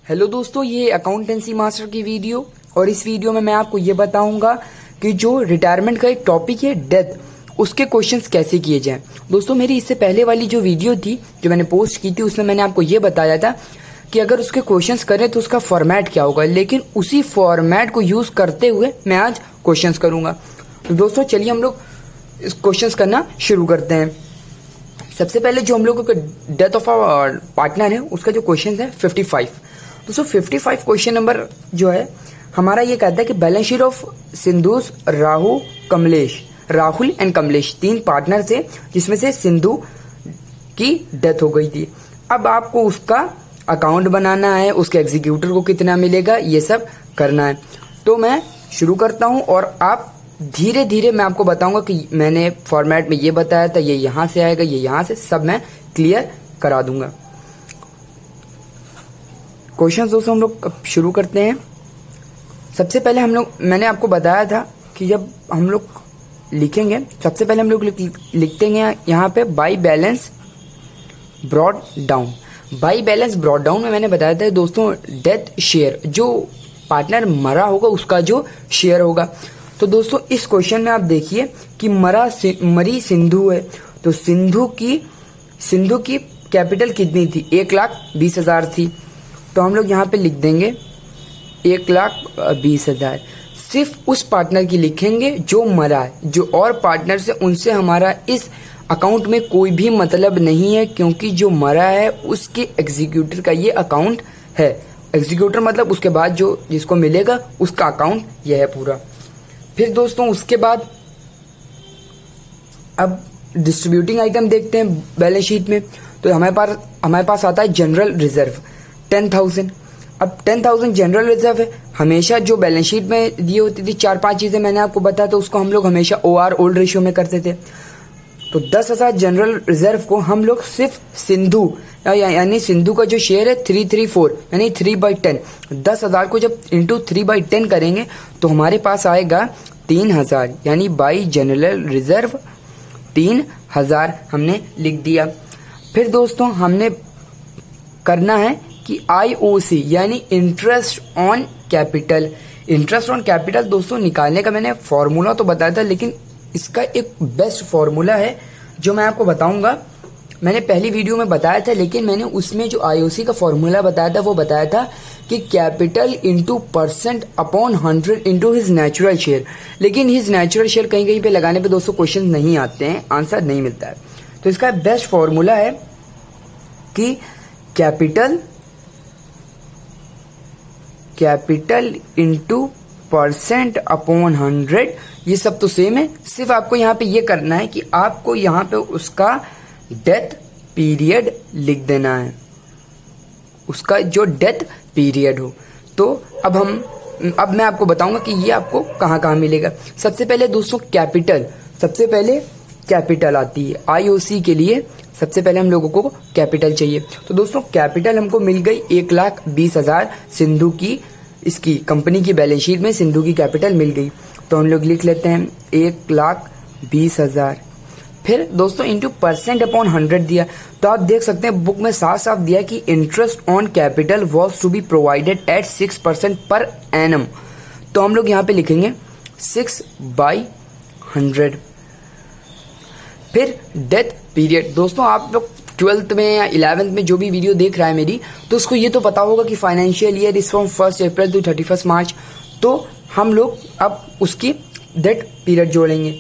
Hello दोस्तों, ये accountancy master की वीडियो और इस वीडियो में मैं आपको ये बताऊंगा कि जो रिटायरमेंट का एक टॉपिक है डेथ, उसके क्वेश्चंस कैसे किए जाएं। दोस्तों, मेरी इससे पहले वाली जो वीडियो थी जो मैंने पोस्ट की थी उसमें मैंने आपको ये बताया था कि अगर उसके क्वेश्चंस करें तो उसका फॉर्मेट क्या होगा, लेकिन उसी फॉर्मेट को यूज करते हुए मैं आज क्वेश्चंस करूंगा। तो दोस्तों चलिए हम लोग इस क्वेश्चंस करना शुरू करते हैं। सबसे पहले जो हम लोगों का डेथ ऑफ आवर पार्टनर है उसका जो क्वेश्चन है 55। दोस्तों 55 क्वेश्चन नंबर जो है हमारा ये कहता है कि बैलेंस शीट ऑफ सिंधुस राहुल एंड कमलेश तीन पार्टनर थे जिसमें से सिंधु की डेथ हो गई थी। अब आपको उसका अकाउंट बनाना है, उसके एग्जीक्यूटर को कितना मिलेगा, ये सब करना है। तो मैं शुरू करता हूं और आप धीरे धीरे मैं आपको बताऊंगा कि मैंने फॉर्मेट में ये बताया था, ये यहां से आएगा, ये यहां से, सब मैं क्लियर करा दूंगा। क्वेश्चन दोस्तों हम लोग शुरू करते हैं। सबसे पहले मैंने आपको बताया था कि जब हम लोग लिखेंगे सबसे पहले हम लोग लिखते हैं यहाँ पे by balance brought down. By balance brought down में मैंने बताया था दोस्तों डेथ शेयर, जो पार्टनर मरा होगा उसका जो शेयर होगा। तो दोस्तों इस क्वेश्चन में आप देखिए कि मरी सिंधु है, तो सिंधु की कैपिटल कितनी थी, 1,20,000 थी। तो हम लोग यहाँ पे लिख देंगे 1,20,000। सिर्फ उस पार्टनर की लिखेंगे जो मरा है, जो और पार्टनर से उनसे हमारा इस अकाउंट में कोई भी मतलब नहीं है, क्योंकि जो मरा है उसके एग्जीक्यूटर का ये अकाउंट है। एग्जीक्यूटर मतलब उसके बाद जो जिसको मिलेगा उसका अकाउंट यह है पूरा। फिर दोस्तों उसके बाद अब डिस्ट्रीब्यूटिंग आइटम देखते हैं बैलेंस शीट में। तो हमारे पास आता है जनरल रिजर्व 10,000। अब 10,000 जनरल रिजर्व है। हमेशा जो बैलेंस शीट में दी होती थी 4-5 चीजें मैंने आपको बताया था, उसको हम लोग हमेशा OR ओल्ड रेशियो में करते थे। तो 10,000 जनरल रिजर्व को हम लोग सिर्फ सिंधु यानी सिंधु का जो शेयर है 334 यानी 3/10, 10,000 को जब इंटू 3/10 करेंगे तो हमारे पास आएगा 3,000, यानी बाई जनरल रिजर्व 3,000 हमने लिख दिया। फिर दोस्तों हमने करना है कि IOC यानी interest on capital. Interest on capital दोस्तों निकालने का मैंने फॉर्मूला तो बताया था, लेकिन इसका एक बेस्ट फॉर्मूला है जो मैं आपको बताऊंगा। मैंने पहली वीडियो में बताया था, लेकिन मैंने उसमें जो IOC का फॉर्मूला बताया था वो बताया था कि capital into percent upon 100 into his natural share. लेकिन हिज नेचुरल शेयर कहीं कहीं पे लगाने पे दोस्तों क्वेश्चन नहीं आते हैं, आंसर नहीं मिलता है। तो इसका बेस्ट फॉर्मूला है कि कैपिटल इंटू परसेंट अपॉन 100, ये सब तो सेम है। सिर्फ आपको यहाँ पे ये करना है कि आपको यहाँ पे उसका डेथ पीरियड लिख देना है, उसका जो डेथ पीरियड हो। तो अब मैं आपको बताऊंगा कि ये आपको कहाँ कहाँ मिलेगा। सबसे पहले दोस्तों कैपिटल आती है IOC के लिए। सबसे पहले हम लोगों को कैपिटल चाहिए। तो दोस्तों कैपिटल हमको मिल गई 1,20,000 सिंधु की, इसकी कंपनी की बैलेंस शीट में सिंधु की कैपिटल मिल गई। तो हम लोग लिख लेते हैं 1,20,000। फिर दोस्तों इंटू परसेंट अपॉन 100 दिया। तो आप देख सकते हैं बुक में साफ साफ दिया कि interest on capital was to be provided at 6% per annum. तो हम लोग यहाँ पे लिखेंगे 6/100। फिर डेथ पीरियड दोस्तों आप लोग 12th में या 11th में जो भी वीडियो देख रहा है मेरी, तो उसको ये तो पता होगा कि financial year is from 1 April to 31 March. तो हम लोग अब उसकी डेथ पीरियड जोड़ेंगे।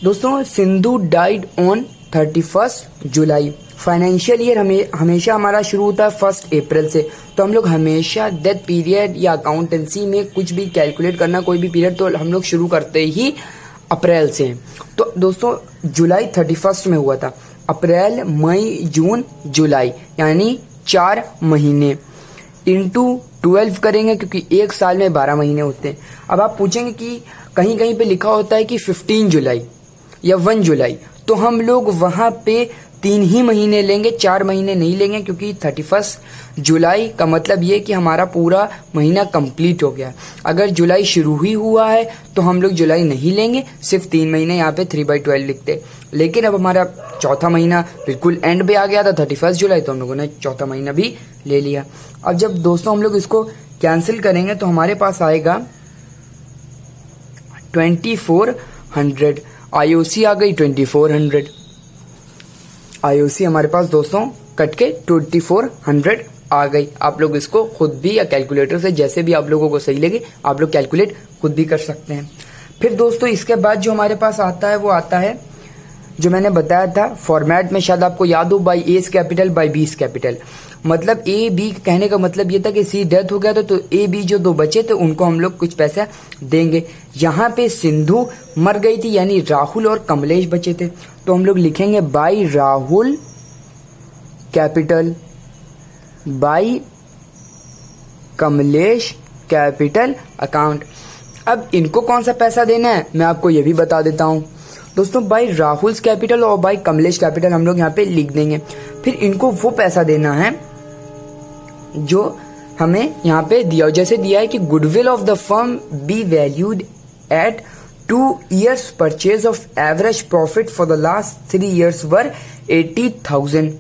दोस्तों Sindhu died on 31 July. Financial year हमेशा हमारा शुरू होता है 1 अप्रैल से। तो हम लोग हमेशा डेथ पीरियड या अकाउंटेंसी में कुछ भी कैलकुलेट करना, कोई भी पीरियड, तो हम लोग शुरू करते ही अप्रैल से। तो दोस्तों जुलाई 31 में हुआ था। अप्रैल, मई, जून, जुलाई, यानी 4 महीने इंटू 12 करेंगे, क्योंकि एक साल में 12 महीने होते हैं। अब आप पूछेंगे कि कहीं कहीं पे लिखा होता है कि 15 जुलाई या 1 जुलाई, तो हम लोग वहां पे 3 ही महीने लेंगे, 4 महीने नहीं लेंगे, क्योंकि 31 जुलाई का मतलब ये कि हमारा पूरा महीना कंप्लीट हो गया। अगर जुलाई शुरू ही हुआ है तो हम लोग जुलाई नहीं लेंगे, सिर्फ 3 महीने यहाँ पे 3/12 लिखते। लेकिन अब हमारा चौथा महीना बिल्कुल एंड पे आ गया था 31 जुलाई, तो हम लोगों ने चौथा महीना भी ले लिया। अब जब दोस्तों हम लोग इसको कैंसिल करेंगे तो हमारे पास आएगा 2400, आईओसी आ गई 2400, आईओसी हमारे पास दोस्तों कट के 2400 आ गई। आप लोग इसको खुद भी या कैलकुलेटर से, जैसे भी आप लोगों को सही लगे, आप लोग कैलकुलेट खुद भी कर सकते हैं। फिर दोस्तों इसके बाद जो हमारे पास आता है वो आता है जो मैंने बताया था फॉर्मेट में, शायद आपको याद हो, बाई एस कैपिटल बाई बीस कैपिटल। मतलब ए बी कहने का मतलब ये था कि सी डेथ हो गया था तो ए बी जो 2 बचे थे उनको हम लोग कुछ पैसा देंगे। यहाँ पे सिंधु मर गई थी, यानी राहुल और कमलेश बचे थे, तो हम लोग लिखेंगे by Rahul capital by Kamlesh capital account. अब इनको कौन सा पैसा देना है मैं आपको ये भी बता देता हूँ दोस्तों। बाई राहुल कैपिटल और बाई कमलेश कैपिटल हम लोग यहाँ पे लिख देंगे। फिर इनको वो पैसा देना है जो हमें यहाँ पे दिया, जैसे दिया है कि goodwill of the firm be valued at 2 years purchase of average profit for the last 3 years वर 80,000।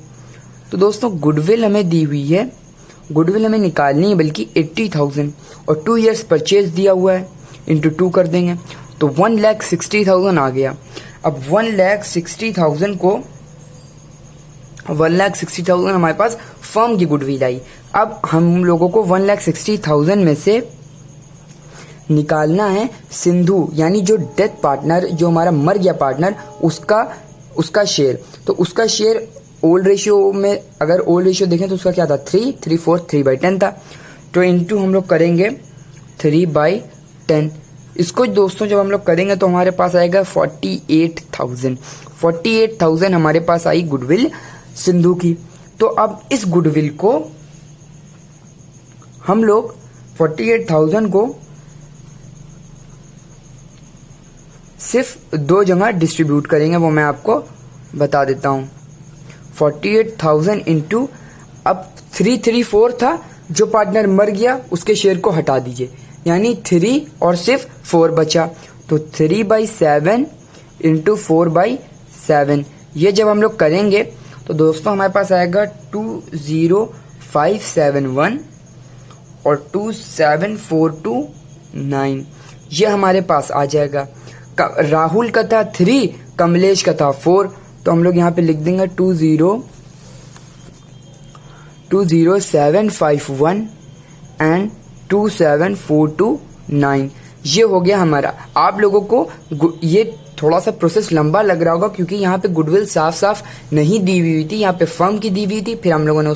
तो दोस्तों गुडविल हमें दी हुई है, गुडविल हमें निकालनी है बल्कि 80,000, और 2 years परचेज दिया हुआ है, इंटू 2 कर देंगे तो 1,60,000 आ गया। अब 1,60,000 को 1,60,000 हमारे पास फर्म की गुडविल आई। अब हम लोगों को 1,60,000 में से निकालना है सिंधु, यानी जो डेथ पार्टनर, जो हमारा मर गया पार्टनर, उसका शेयर। तो उसका शेयर ओल्ड रेशियो में, अगर ओल्ड रेशियो देखें तो उसका क्या था 3, 3, 4, 3/10 था। तो इंटू हम लोग करेंगे 3/10। इसको दोस्तों जब हम लोग करेंगे तो हमारे पास आएगा 48,000 हमारे पास आई गुडविल सिंधु की। तो अब इस गुडविल को हम लोग 48,000 को सिर्फ 2 जगह डिस्ट्रीब्यूट करेंगे, वो मैं आपको बता देता हूं। 48,000 इंटू, अब 334 था, जो पार्टनर मर गया उसके शेयर को हटा दीजिए, यानी 3 और सिर्फ 4 बचा, तो 3/7 इंटू 4/7। ये जब हम लोग करेंगे तो दोस्तों हमारे पास आएगा 20571 और 27429, ये हमारे पास आ जाएगा। राहुल का था 3, कमलेश का था 4, तो हम लोग यहाँ पे लिख देंगे 20751 एंड 27429। ये हो गया हमारा। आप लोगों को ये थोड़ा सा प्रोसेस लंबा लग रहा होगा क्योंकि यहाँ पे गुडविल साफ साफ नहीं दी हुई थी, यहाँ पे फर्म की दी हुई थी, फिर हम लोगों ने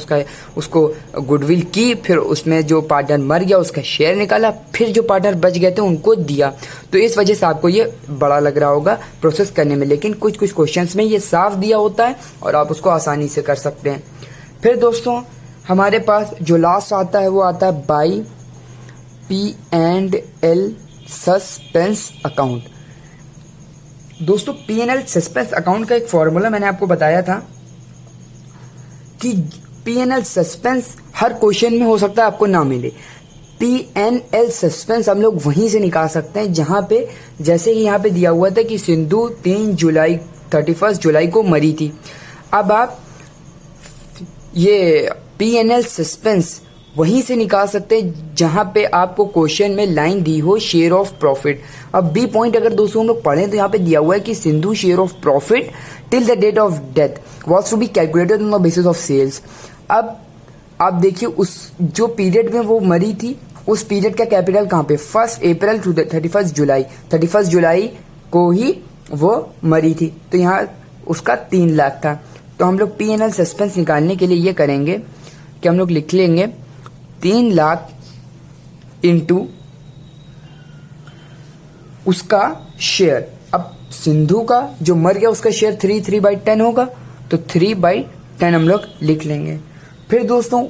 उसको गुडविल की, फिर उसमें जो पार्टनर मर गया उसका शेयर निकाला, फिर जो पार्टनर बच गए थे उनको दिया। तो इस वजह से आपको ये बड़ा लग रहा होगा प्रोसेस करने में, लेकिन कुछ कुछ क्वेश्चन में ये साफ दिया होता है और आप उसको आसानी से कर सकते हैं। फिर दोस्तों हमारे पास जो लास्ट आता है वो आता है बाई P&L सस्पेंस अकाउंट। दोस्तों P&L सस्पेंस अकाउंट का एक फॉर्मूला मैंने आपको बताया था कि P&L सस्पेंस हर क्वेश्चन में हो सकता है आपको ना मिले। P&L सस्पेंस हम लोग वहीं से निकाल सकते हैं जहां पे, जैसे कि यहाँ पे दिया हुआ था कि सिंधु 31 जुलाई को मरी थी। अब आप ये P&L सस्पेंस वहीं से निकाल सकते हैं जहां पे आपको क्वेश्चन में लाइन दी हो शेयर ऑफ प्रॉफिट। अब बी पॉइंट अगर दोस्तों हम लोग पढ़ें तो यहाँ पे दिया हुआ है कि Sindhu share of profit till the date of death was to be calculated on the basis of sales. अब आप देखिए उस जो पीरियड में वो मरी थी उस पीरियड का कैपिटल कहाँ पे, 1 अप्रैल टू 31 जुलाई, 31 जुलाई को ही वो मरी थी, तो यहाँ उसका 3 लाख था। तो हम लोग P&L सस्पेंस निकालने के लिए ये करेंगे कि हम लोग लिख लेंगे 3 लाख इंटू उसका शेयर। अब सिंधु का जो मर गया उसका शेयर 3/10 होगा, तो 3/10 हम लोग लिख लेंगे। फिर दोस्तों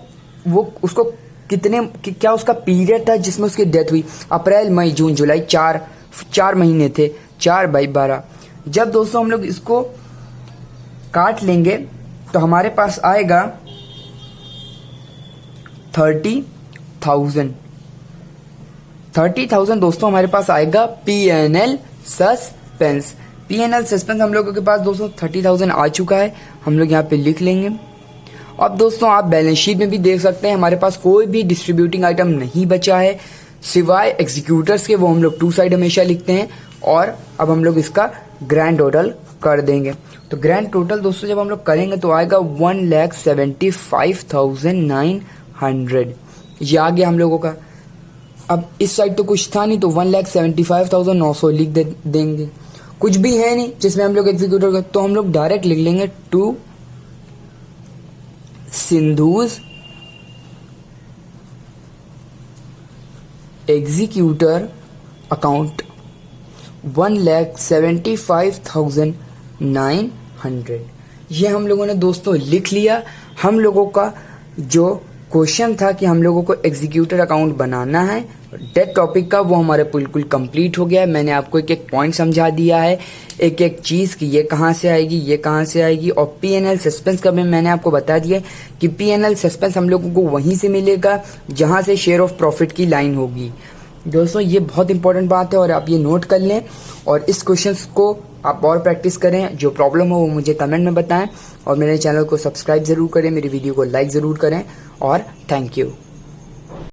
वो उसको क्या उसका पीरियड था जिसमें उसकी डेथ हुई, अप्रैल मई जून जुलाई, 4 महीने थे, 4/12। जब दोस्तों हम लोग इसको काट लेंगे तो हमारे पास आएगा 30,000 दोस्तों हमारे पास आएगा PNL सस्पेंस। PNL सस्पेंस हम लोगों के पास दोस्तों 30,000 आ चुका है, हम लोग यहाँ पे लिख लेंगे। अब दोस्तों आप बैलेंस शीट में भी देख सकते हैं हमारे पास कोई भी डिस्ट्रीब्यूटिंग आइटम नहीं बचा है सिवाय एग्जीक्यूटर्स के, वो हम लोग 2 साइड हमेशा लिखते हैं। और अब हम लोग इसका ग्रैंड टोटल कर देंगे। तो ग्रैंड टोटल दोस्तों जब हम लोग करेंगे तो आएगा 1,75,900, ये आ गया हम लोगों का। अब इस साइड तो कुछ था नहीं तो 1,75,900 लिख देंगे, कुछ भी है नहीं जिसमें हम लोग एग्जीक्यूटर कर, तो हम लोग डायरेक्ट लिख लेंगे टू सिंधुज एग्जीक्यूटर अकाउंट 1,75,900। ये हम लोगों ने दोस्तों लिख लिया। हम लोगों का जो क्वेश्चन था कि हम लोगों को एग्जीक्यूटर अकाउंट बनाना है डेट टॉपिक का, वो हमारा बिल्कुल कंप्लीट हो गया है। मैंने आपको एक एक पॉइंट समझा दिया है, एक एक चीज़ कि ये कहाँ से आएगी, ये कहाँ से आएगी। और PNL सस्पेंस का भी मैंने आपको बता दिया कि PNL सस्पेंस हम लोगों को वहीं से मिलेगा जहाँ से शेयर ऑफ प्रॉफिट की लाइन होगी। दोस्तों ये बहुत इंपॉर्टेंट बात है और आप ये नोट कर लें और इस क्वेश्चन को आप और प्रैक्टिस करें। जो प्रॉब्लम हो वो मुझे कमेंट में बताएं और मेरे चैनल को सब्सक्राइब ज़रूर करें, मेरी वीडियो को लाइक ज़रूर करें और थैंक यू।